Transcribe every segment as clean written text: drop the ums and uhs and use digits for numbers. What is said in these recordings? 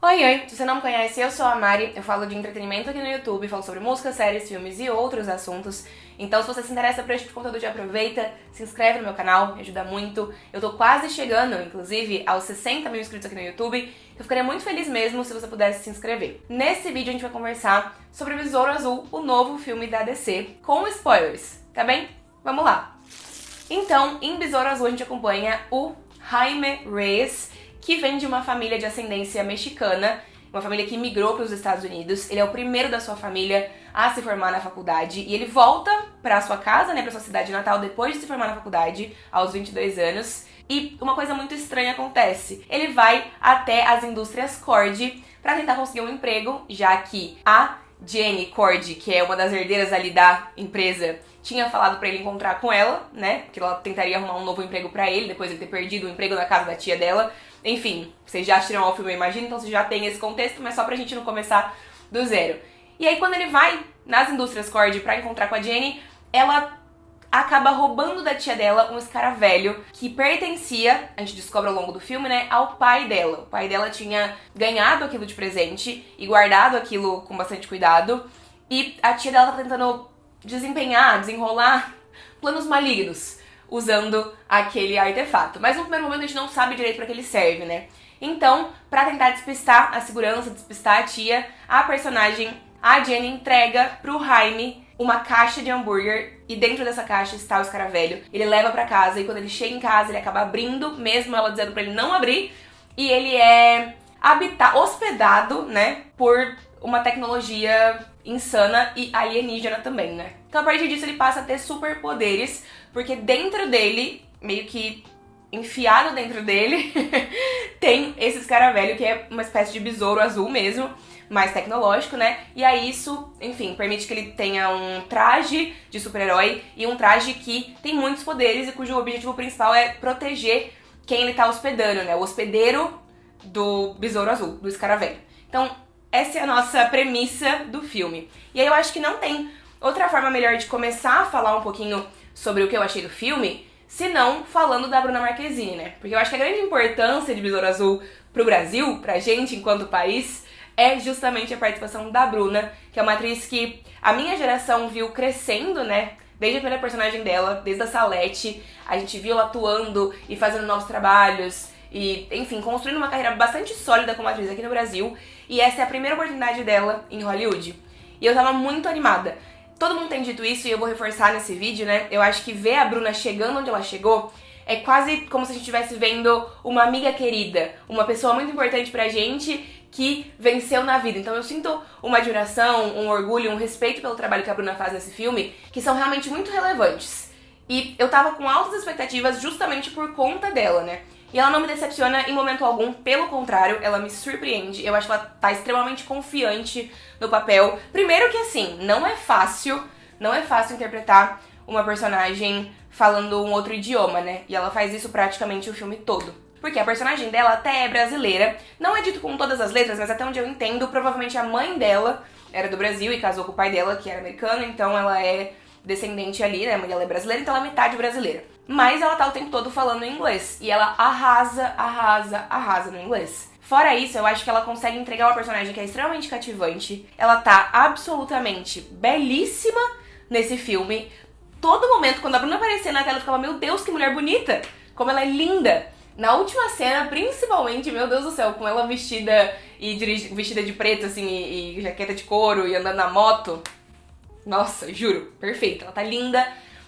Oi, oi! Se você não me conhece, eu sou a Mari, eu falo de entretenimento aqui no YouTube, falo sobre música, séries, filmes e outros assuntos. Então se você se interessa por esse tipo de conteúdo, já aproveita, se inscreve no meu canal, me ajuda muito. Eu tô quase chegando, inclusive, aos 60 mil inscritos aqui no YouTube. Eu ficaria muito feliz mesmo se você pudesse se inscrever. Nesse vídeo a gente vai conversar sobre Besouro Azul, o novo filme da DC, com spoilers, tá bem? Vamos lá! Então, em Besouro Azul a gente acompanha o Jaime Reyes, que vem de uma família de ascendência mexicana, uma família que migrou para os Estados Unidos. Ele é o primeiro da sua família a se formar na faculdade e ele volta para sua casa, para sua cidade natal, depois de se formar na faculdade, aos 22 anos. E uma coisa muito estranha acontece. Ele vai até as indústrias Cord para tentar conseguir um emprego, já que a Jenny Cord, que é uma das herdeiras ali da empresa, tinha falado pra ele encontrar com ela, né? Que ela tentaria arrumar um novo emprego pra ele, depois de ter perdido o emprego na casa da tia dela. Enfim, vocês já assistiram ao filme, eu imagino, então vocês já têm esse contexto, mas só pra gente não começar do zero. E aí, quando ele vai nas indústrias Cord pra encontrar com a Jenny, ela acaba roubando da tia dela um escaravelho que pertencia, a gente descobre ao longo do filme, né, ao pai dela. O pai dela tinha ganhado aquilo de presente e guardado aquilo com bastante cuidado, e a tia dela tá tentando desenrolar planos malignos usando aquele artefato. Mas no primeiro momento a gente não sabe direito pra que ele serve, né? Então, pra tentar despistar a segurança, despistar a tia, a personagem, a Jenny, entrega pro Jaime uma caixa de hambúrguer e dentro dessa caixa está o escaravelho. Ele leva pra casa e quando ele chega em casa ele acaba abrindo, mesmo ela dizendo pra ele não abrir, e ele é hospedado, né, por uma tecnologia insana e alienígena também, né? Então a partir disso ele passa a ter superpoderes, porque dentro dele, meio que enfiado dentro dele, tem esse escaravelho que é uma espécie de besouro azul mesmo, mais tecnológico, né? E aí isso, enfim, permite que ele tenha um traje de super-herói e um traje que tem muitos poderes e cujo objetivo principal é proteger quem ele tá hospedando, né? O hospedeiro do besouro azul, do escaravelho. Então, essa é a nossa premissa do filme. E aí eu acho que não tem outra forma melhor de começar a falar um pouquinho sobre o que eu achei do filme, senão falando da Bruna Marquezine, né? Porque eu acho que a grande importância de Besouro Azul pro Brasil, pra gente enquanto país, é justamente a participação da Bruna, que é uma atriz que a minha geração viu crescendo, né? Desde a primeira personagem dela, desde a Salete, a gente viu ela atuando e fazendo novos trabalhos e, enfim, construindo uma carreira bastante sólida como atriz aqui no Brasil. E essa é a primeira oportunidade dela em Hollywood. E eu tava muito animada. Todo mundo tem dito isso e eu vou reforçar nesse vídeo, né? Eu acho que ver a Bruna chegando onde ela chegou é quase como se a gente estivesse vendo uma amiga querida, uma pessoa muito importante pra gente que venceu na vida. Então eu sinto uma admiração, um orgulho, um respeito pelo trabalho que a Bruna faz nesse filme, que são realmente muito relevantes. E eu tava com altas expectativas justamente por conta dela, né? E ela não me decepciona em momento algum, pelo contrário, ela me surpreende. Eu acho que ela tá extremamente confiante no papel. Primeiro que assim, não é fácil interpretar uma personagem falando um outro idioma, né? E ela faz isso praticamente o filme todo. Porque a personagem dela até é brasileira, não é dito com todas as letras, mas até onde eu entendo, provavelmente a mãe dela era do Brasil e casou com o pai dela, que era americano, então ela é descendente ali, né? A mãe dela é brasileira, então ela é metade brasileira. Mas ela tá o tempo todo falando inglês. E ela arrasa no inglês. Fora isso, eu acho que ela consegue entregar uma personagem que é extremamente cativante. Ela tá absolutamente belíssima nesse filme. Todo momento, quando a Bruna aparecia na tela, eu ficava, meu Deus, que mulher bonita! Como ela é linda! Na última cena, principalmente, meu Deus do céu, com ela vestida vestida de preto, assim, e jaqueta de couro e andando na moto. Nossa, juro, perfeita. Ela tá linda.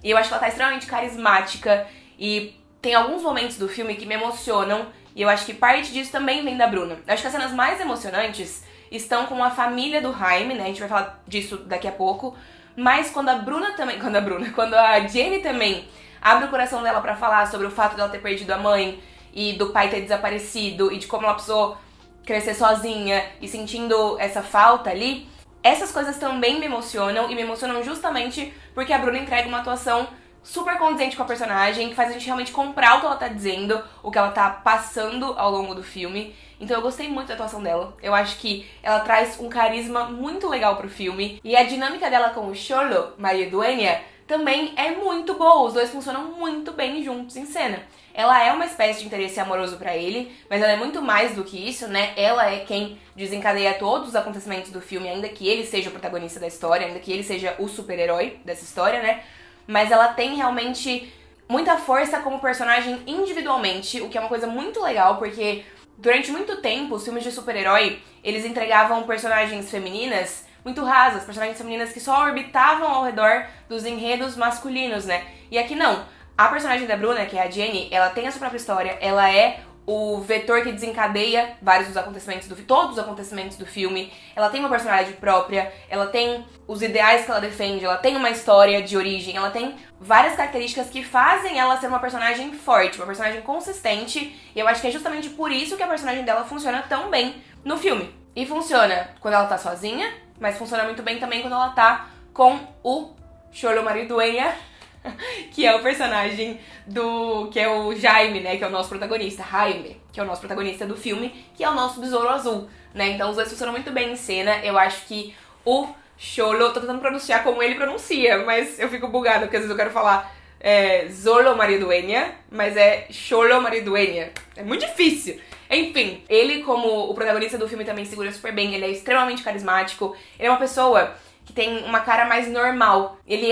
E eu acho que ela tá extremamente carismática e tem alguns momentos do filme que me emocionam e eu acho que parte disso também vem da Bruna. Eu acho que as cenas mais emocionantes estão com a família do Jaime, né? A gente vai falar disso daqui a pouco. Mas quando a Jenny também abre o coração dela pra falar sobre o fato dela ter perdido a mãe e do pai ter desaparecido e de como ela precisou crescer sozinha e sentindo essa falta ali, essas coisas também me emocionam, e me emocionam justamente porque a Bruna entrega uma atuação super condizente com a personagem, que faz a gente realmente comprar o que ela tá dizendo, o que ela tá passando ao longo do filme. Então eu gostei muito da atuação dela. Eu acho que ela traz um carisma muito legal pro filme. E a dinâmica dela com o Xolo, Maria Duênia, também é muito boa. Os dois funcionam muito bem juntos em cena. Ela é uma espécie de interesse amoroso pra ele, mas ela é muito mais do que isso, né? Ela é quem desencadeia todos os acontecimentos do filme, ainda que ele seja o protagonista da história, ainda que ele seja o super-herói dessa história, né? Mas ela tem realmente muita força como personagem individualmente, o que é uma coisa muito legal, porque durante muito tempo os filmes de super-herói, eles entregavam personagens femininas muito rasas, personagens femininas que só orbitavam ao redor dos enredos masculinos, né? E aqui não. A personagem da Bruna, que é a Jenny, ela tem a sua própria história, ela é o vetor que desencadeia todos os acontecimentos do filme. Ela tem uma personalidade própria, ela tem os ideais que ela defende, ela tem uma história de origem, ela tem várias características que fazem ela ser uma personagem forte, uma personagem consistente, e eu acho que é justamente por isso que a personagem dela funciona tão bem no filme. E funciona quando ela tá sozinha, mas funciona muito bem também quando ela tá com o Xolo Maridueña, que é o personagem que é o Jaime, né, que é o nosso protagonista, Jaime, que é o nosso protagonista do filme, que é o nosso besouro azul, né, então os dois funcionam muito bem em cena. Eu acho que o Xolo, tô tentando pronunciar como ele pronuncia, mas eu fico bugada, porque às vezes eu quero falar Xolo Maridueña, mas é Xolo Maridueña, é muito difícil. Enfim, ele como o protagonista do filme também segura super bem, ele é extremamente carismático, ele é uma pessoa que tem uma cara mais normal. Ele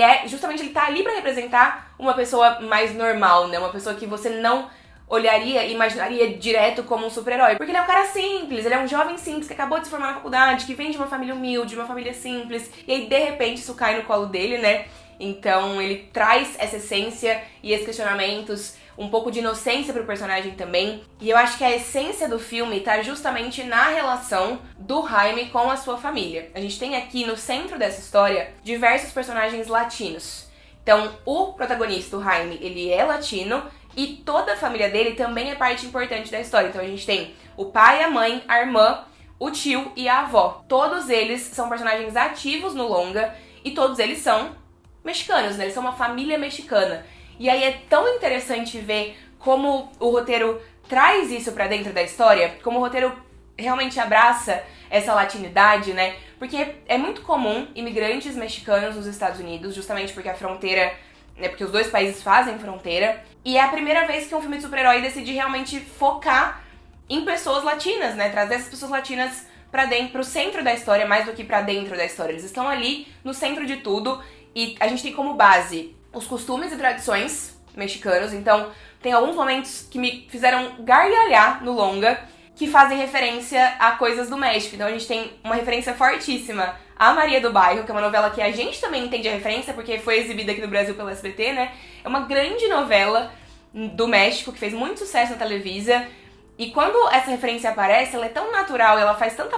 tá ali pra representar uma pessoa mais normal, né? Uma pessoa que você não olharia e imaginaria direto como um super-herói. Porque ele é um cara simples, ele é um jovem simples que acabou de se formar na faculdade, que vem de uma família humilde, de uma família simples, e aí de repente isso cai no colo dele, né? Então ele traz essa essência e esses questionamentos, um pouco de inocência pro personagem também. E eu acho que a essência do filme tá justamente na relação do Jaime com a sua família. A gente tem aqui no centro dessa história diversos personagens latinos. Então o protagonista, o Jaime, ele é latino e toda a família dele também é parte importante da história. Então a gente tem o pai, a mãe, a irmã, o tio e a avó. Todos eles são personagens ativos no longa e todos eles são mexicanos, né? Eles são uma família mexicana. E aí é tão interessante ver como o roteiro traz isso pra dentro da história, como o roteiro realmente abraça essa latinidade, né? Porque é muito comum imigrantes mexicanos nos Estados Unidos, justamente porque a fronteira, né, porque os dois países fazem fronteira, e é a primeira vez que um filme de super-herói decide realmente focar em pessoas latinas, né? Trazer essas pessoas latinas pra dentro, pro centro da história, mais do que pra dentro da história. Eles estão ali no centro de tudo, e a gente tem como base os costumes e tradições mexicanos. Então tem alguns momentos que me fizeram gargalhar no longa, que fazem referência a coisas do México. Então a gente tem uma referência fortíssima a Maria do Bairro, que é uma novela que a gente também entende a referência, porque foi exibida aqui no Brasil pelo SBT, né? É uma grande novela do México, que fez muito sucesso na Televisa. E quando essa referência aparece, ela é tão natural, ela faz tão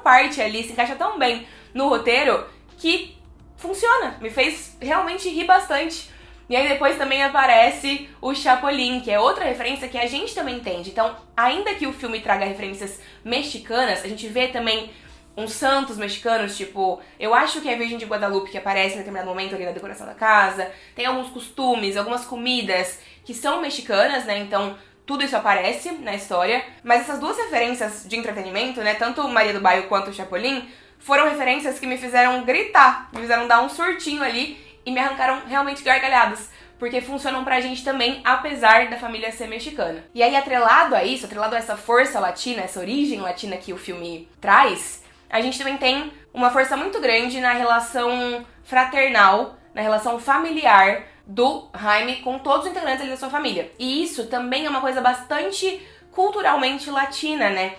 parte ali, se encaixa tão bem no roteiro, que funciona, me fez realmente rir bastante. E aí depois também aparece o Chapolin, que é outra referência que a gente também entende. Então, ainda que o filme traga referências mexicanas, a gente vê também uns santos mexicanos, tipo, eu acho que é a Virgem de Guadalupe que aparece em determinado momento ali na decoração da casa. Tem alguns costumes, algumas comidas que são mexicanas, né? Então, tudo isso aparece na história. Mas essas duas referências de entretenimento, né? Tanto Maria do Bairro quanto o Chapolin, foram referências que me fizeram gritar, me fizeram dar um surtinho ali e me arrancaram realmente gargalhadas, porque funcionam pra gente também, apesar da família ser mexicana. E aí, atrelado a isso, atrelado a essa força latina, essa origem latina que o filme traz, a gente também tem uma força muito grande na relação fraternal, na relação familiar do Jaime com todos os integrantes ali da sua família. E isso também é uma coisa bastante culturalmente latina, né?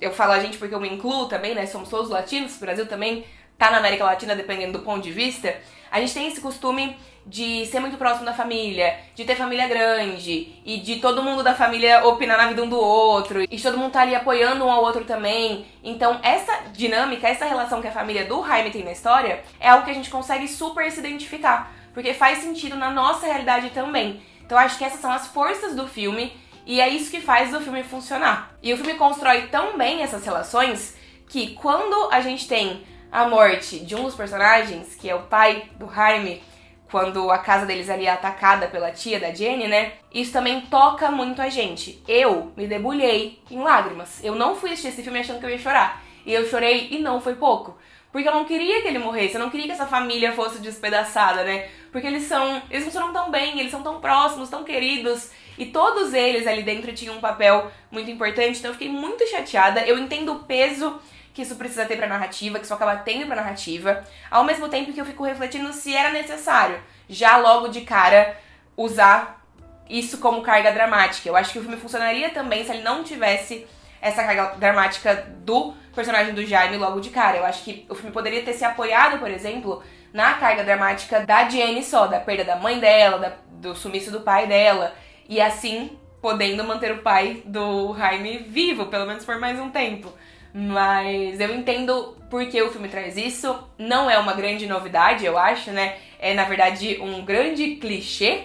Eu falo a gente porque eu me incluo também, né? Somos todos latinos, o Brasil também tá na América Latina, dependendo do ponto de vista. A gente tem esse costume de ser muito próximo da família, de ter família grande, e de todo mundo da família opinar na vida um do outro, e de todo mundo tá ali apoiando um ao outro também. Então essa dinâmica, essa relação que a família do Jaime tem na história, é algo que a gente consegue super se identificar, porque faz sentido na nossa realidade também. Então eu acho que essas são as forças do filme, e é isso que faz o filme funcionar. E o filme constrói tão bem essas relações, que quando a gente tem a morte de um dos personagens, que é o pai do Jaime, quando a casa deles ali é atacada pela tia da Jenny, né? Isso também toca muito a gente. Eu me debulhei em lágrimas. Eu não fui assistir esse filme achando que eu ia chorar. E eu chorei e não foi pouco. Porque eu não queria que ele morresse, eu não queria que essa família fosse despedaçada, né? Porque eles funcionam tão bem, eles são tão próximos, tão queridos. E todos eles ali dentro tinham um papel muito importante, então eu fiquei muito chateada. Eu entendo o peso que isso precisa ter pra narrativa, que isso acaba tendo pra narrativa, ao mesmo tempo que eu fico refletindo se era necessário, já logo de cara, usar isso como carga dramática. Eu acho que o filme funcionaria também se ele não tivesse essa carga dramática do personagem do Jaime logo de cara. Eu acho que o filme poderia ter se apoiado, por exemplo, na carga dramática da Jenny só, da perda da mãe dela, do sumiço do pai dela, e assim podendo manter o pai do Jaime vivo, pelo menos por mais um tempo. Mas eu entendo por que o filme traz isso. Não é uma grande novidade, eu acho, né? É, na verdade, um grande clichê.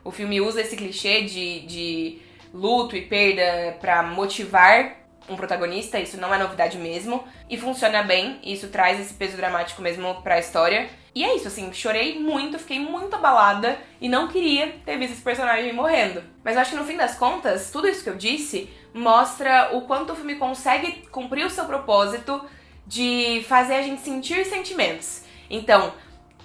O filme usa esse clichê de luto e perda pra motivar um protagonista. Isso não é novidade mesmo. E funciona bem. E isso traz esse peso dramático mesmo pra história. E é isso, assim, chorei muito, fiquei muito abalada e não queria ter visto esse personagem morrendo. Mas eu acho que no fim das contas, tudo isso que eu disse mostra o quanto o filme consegue cumprir o seu propósito de fazer a gente sentir sentimentos. Então,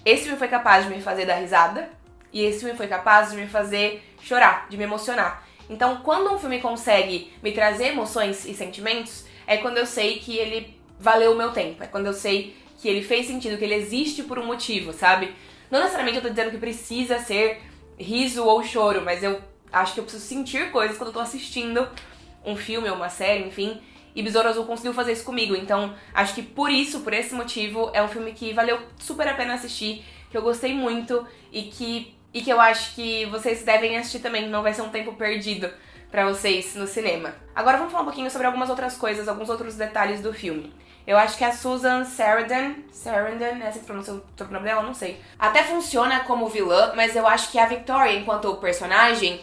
esse filme foi capaz de me fazer dar risada e esse filme foi capaz de me fazer chorar, de me emocionar. Então, quando um filme consegue me trazer emoções e sentimentos, é quando eu sei que ele valeu o meu tempo, é quando eu sei que ele fez sentido, que ele existe por um motivo, sabe? Não necessariamente eu tô dizendo que precisa ser riso ou choro, mas eu acho que eu preciso sentir coisas quando eu tô assistindo um filme ou uma série, enfim. E Besouro Azul conseguiu fazer isso comigo. Então, acho que por isso, por esse motivo, é um filme que valeu super a pena assistir, que eu gostei muito e que eu acho que vocês devem assistir também. Não vai ser um tempo perdido pra vocês no cinema. Agora vamos falar um pouquinho sobre algumas outras coisas, alguns outros detalhes do filme. Eu acho que a Susan Sarandon, é assim que pronuncia o sobrenome dela? Não sei. Até funciona como vilã, mas eu acho que a Victoria, enquanto personagem,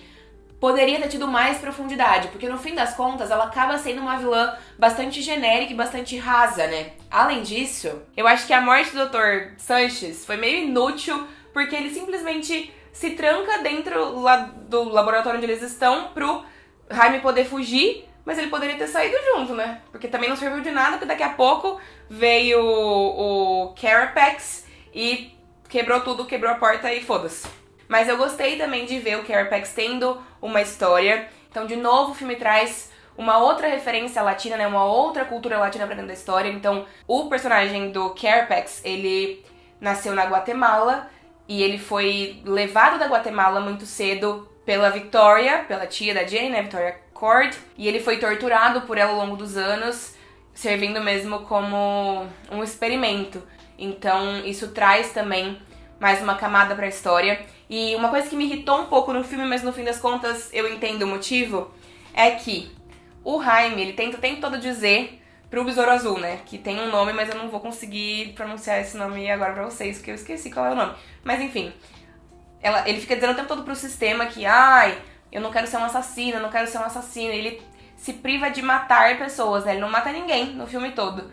poderia ter tido mais profundidade, porque no fim das contas ela acaba sendo uma vilã bastante genérica e bastante rasa, né? Além disso, eu acho que a morte do Dr. Sanches foi meio inútil, porque ele simplesmente se tranca dentro do laboratório onde eles estão pro Jaime poder fugir, mas ele poderia ter saído junto, né? Porque também não serviu de nada, porque daqui a pouco veio o Carapax e quebrou tudo, quebrou a porta e foda-se. Mas eu gostei também de ver o Carapax tendo uma história. Então, de novo, o filme traz uma outra referência latina, né? Uma outra cultura latina pra dentro da história. Então, o personagem do Carapax, ele nasceu na Guatemala e ele foi levado da Guatemala muito cedo pela Victoria, pela tia da Jane, né? Victoria Cord. E ele foi torturado por ela ao longo dos anos, servindo mesmo como um experimento. Então, isso traz também mais uma camada pra história. E uma coisa que me irritou um pouco no filme, mas no fim das contas eu entendo o motivo, é que o Jaime, ele tenta o tempo todo dizer pro Besouro Azul, né, que tem um nome, mas eu não vou conseguir pronunciar esse nome agora pra vocês, porque eu esqueci qual é o nome. Mas enfim, ele fica dizendo o tempo todo pro sistema que, ai, eu não quero ser um assassino, eu não quero ser um assassino. Ele se priva de matar pessoas, né, ele não mata ninguém no filme todo.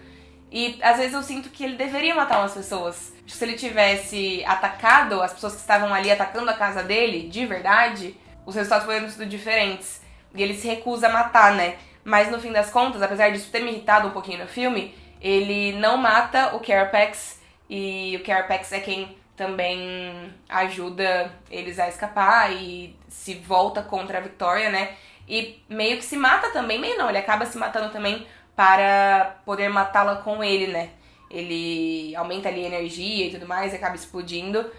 E às vezes eu sinto que ele deveria matar umas pessoas. Se ele tivesse atacado as pessoas que estavam ali atacando a casa dele, de verdade, os resultados poderiam ter sido diferentes. E ele se recusa a matar, né? Mas no fim das contas, apesar disso ter me irritado um pouquinho no filme, ele não mata o Carapax. E o Carapax é quem também ajuda eles a escapar e se volta contra a Victoria, né? E meio que se mata também, meio não, ele acaba se matando também para poder matá-la com ele, né? Ele aumenta ali a energia e tudo mais, e acaba explodindo.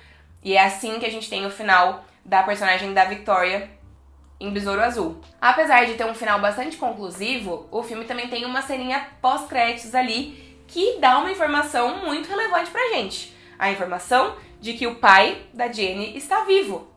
E é assim que a gente tem o final da personagem da Victoria em Besouro Azul. Apesar de ter um final bastante conclusivo, o filme também tem uma ceninha pós-créditos ali que dá uma informação muito relevante pra gente. A informação de que o pai da Jenny está vivo.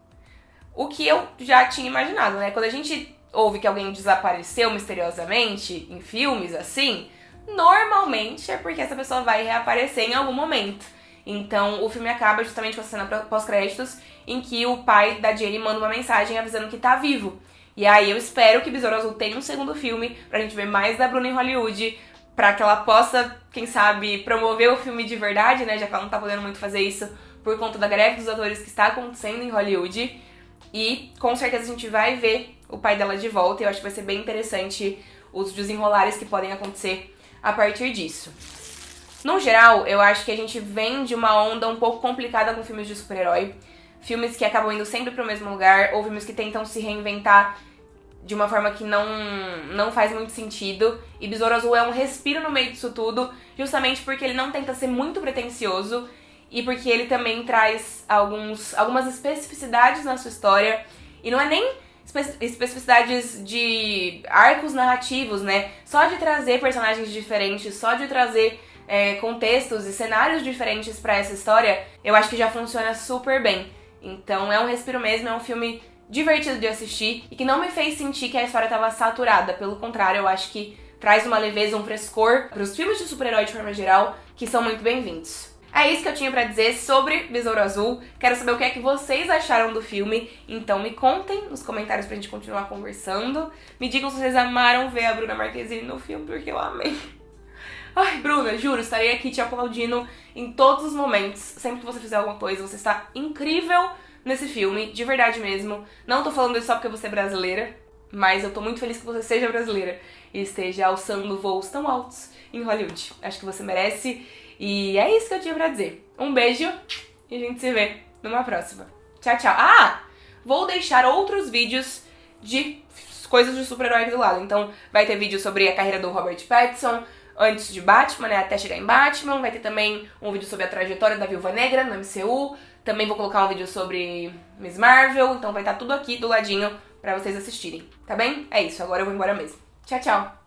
O que eu já tinha imaginado, né? Quando a gente ouve que alguém desapareceu misteriosamente em filmes assim, normalmente é porque essa pessoa vai reaparecer em algum momento. Então o filme acaba justamente com a cena pós-créditos em que o pai da Jenny manda uma mensagem avisando que tá vivo. E aí eu espero que Besouro Azul tenha um segundo filme pra gente ver mais da Bruna em Hollywood, pra que ela possa, quem sabe, promover o filme de verdade, né, já que ela não tá podendo muito fazer isso por conta da greve dos atores que está acontecendo em Hollywood. E com certeza a gente vai ver o pai dela de volta, e eu acho que vai ser bem interessante os desenrolares que podem acontecer a partir disso. No geral, eu acho que a gente vem de uma onda um pouco complicada com filmes de super-herói. Filmes que acabam indo sempre pro mesmo lugar, ou filmes que tentam se reinventar de uma forma que não faz muito sentido. E Besouro Azul é um respiro no meio disso tudo, justamente porque ele não tenta ser muito pretensioso e porque ele também traz algumas especificidades na sua história. E não é nem especificidades de arcos narrativos, né? Só de trazer personagens diferentes, só de trazer contextos e cenários diferentes pra essa história, eu acho que já funciona super bem. Então é um respiro mesmo, é um filme divertido de assistir e que não me fez sentir que a história estava saturada. Pelo contrário, eu acho que traz uma leveza, um frescor pros filmes de super-herói de forma geral, que são muito bem-vindos. É isso que eu tinha pra dizer sobre Besouro Azul. Quero saber o que é que vocês acharam do filme, então me contem nos comentários pra gente continuar conversando. Me digam se vocês amaram ver a Bruna Marquezine no filme, porque eu amei. Ai, Bruna, juro, estarei aqui te aplaudindo em todos os momentos. Sempre que você fizer alguma coisa, você está incrível nesse filme, de verdade mesmo. Não tô falando isso só porque você é brasileira, mas eu tô muito feliz que você seja brasileira e esteja alçando voos tão altos em Hollywood. Acho que você merece e é isso que eu tinha pra dizer. Um beijo e a gente se vê numa próxima. Tchau, tchau. Ah, vou deixar outros vídeos de coisas de super-herói aqui do lado. Então vai ter vídeo sobre a carreira do Robert Pattinson antes de Batman, né, até chegar em Batman. Vai ter também um vídeo sobre a trajetória da Viúva Negra no MCU. Também vou colocar um vídeo sobre Miss Marvel. Então vai estar tudo aqui do ladinho pra vocês assistirem, tá bem? É isso, agora eu vou embora mesmo. Tchau, tchau!